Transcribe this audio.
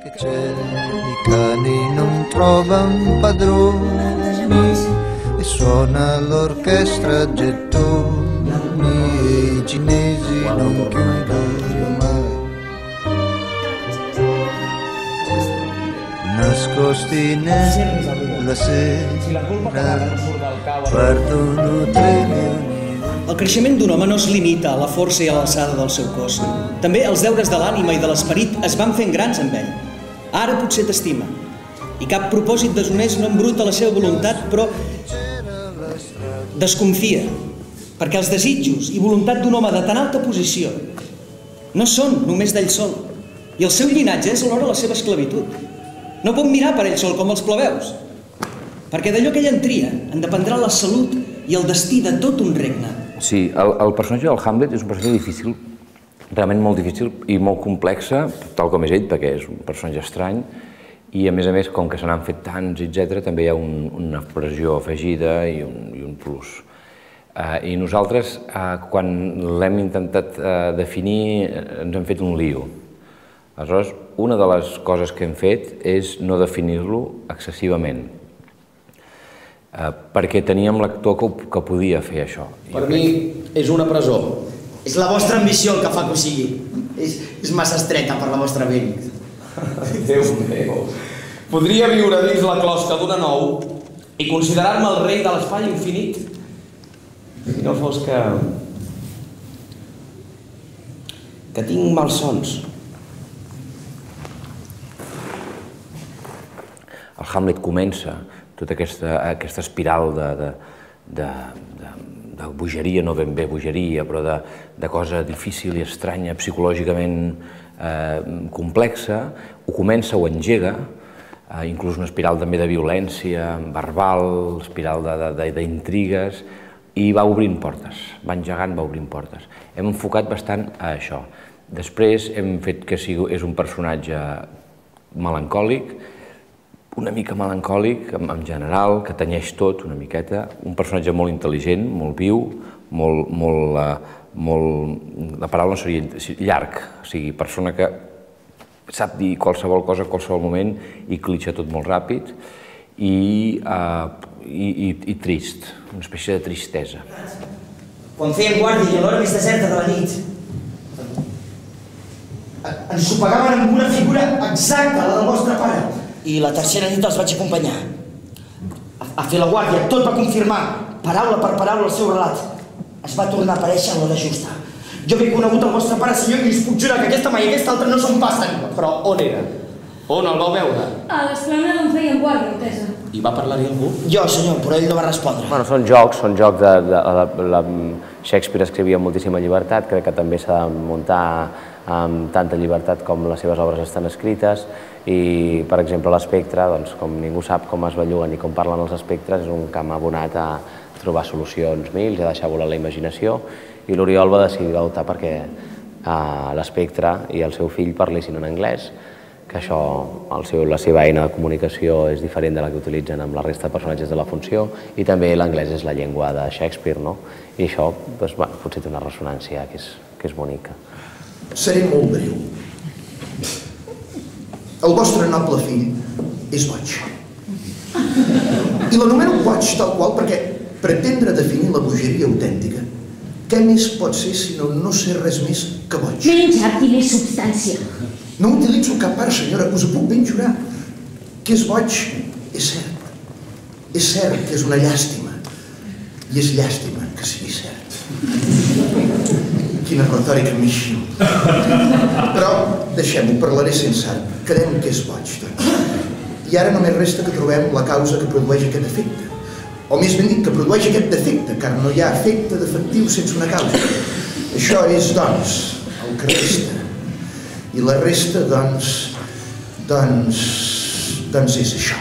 che c'è, i cani non trovano padroni e suona l'orchestra gettoni e i cinesi non chiudono mai. Nascosti nella sera partono treni. El creixement d'un home no es limita a la força i a l'alçada del seu cos. També els deures de l'ànima i de l'esperit es van fent grans amb ell. Ara potser t'estima. I cap propòsit deshonest no embruta la seva voluntat, però desconfia. Perquè els desitjos i voluntat d'un home de tan alta posició no són només d'ell sol. I el seu llinatge és alhora la seva esclavitud. No pot mirar per ell sol com els plebeus. Perquè d'allò que ell en tria en dependrà la salut i el destí de tot un regne. Sí, el personatge del Hamlet és un personatge difícil, realment molt difícil i molt complexa, tal com és ell, perquè és un personatge estrany, i a més, com que se n'han fet tants, etc., també hi ha una pressió afegida i un plus. I nosaltres, quan l'hem intentat definir, ens hem fet un lío. Aleshores, una de les coses que hem fet és no definir-lo excessivament, perquè teníem l'actor que podia fer això. Per mi és una presó. És la vostra ambició el que fa que ho sigui. És massa estreta per la vostra ment. Déu meu. Podria viure dins la closca d'una nou i considerar-me el rei de l'espai infinit si no fos que tinc malsons. El Hamlet comença tota aquesta espiral de bogeria, no ben bé bogeria, però de cosa difícil i estranya, psicològicament complexa, ho comença, ho engega, inclús una espiral també de violència verbal, espiral d'intrigues, i va obrint portes, va engegant, va obrint portes. Hem enfocat bastant a això. Després hem fet que és un personatge melancòlic, una mica melancòlic en general, que tenyeix tot una miqueta, un personatge molt intel·ligent, molt viu, la paraula no seria llarg, o sigui, persona que sap dir qualsevol cosa a qualsevol moment i clitxa tot molt ràpid, i trist, una espècie de tristesa. Quan feien guàrdia i a l'hora més deserta de la nit, ens sopagaven amb una figura exacta, la del vostre pare. I la tercera nit els vaig acompanyar a fer la guàrdia. Tot va confirmar, paraula per paraula, el seu relat. Es va tornar a aparèixer a l'hora justa. Jo havia conegut el vostre pare, senyor, i us puc jurar que aquesta mà i aquesta altra no són pas tan... Però on era? On el vau veure? A l'esplanada on feien guàrdia, Altesa. I va parlar-hi algú? Jo, senyor, però ell no va respondre. Bueno, són jocs de... Shakespeare escrivia amb moltíssima llibertat, crec que també s'ha de muntar amb tanta llibertat com les seves obres estan escrites, i, per exemple, l'espectre, com ningú sap com es belluguen i com parlen els espectres, és un camp abonat a trobar solucions mils i a deixar volar la imaginació, i l'Oriol va decidir optar perquè l'espectre i el seu fill parlessin en anglès, que això, la seva eina de comunicació és diferent de la que utilitzen amb la resta de personatges de la funció, i també l'anglès és la llengua de Shakespeare, no? I això potser té una ressonància que és bonica. Seré molt breu. El vostre noble fill és boig. I l'anomeno boig tal qual perquè pretendre definir la bogeria autèntica, què més pot ser sinó no ser res més que boig? Menys art i més substància. No utilitzo cap part, senyora, us ho puc ben jurar. Que és boig, és cert. És cert que és una llàstima. I és llàstima que sigui cert. Quina retòrica més xiu. Però deixem-ho, parlaré sense art. Quedem que és boig, doncs. I ara només resta que trobem la causa que produeix aquest efecte. O més ben dit, que produeix aquest defecte, car no hi ha efecte defectiu sense una causa. Això és, doncs, el que resta. I la resta, doncs és això.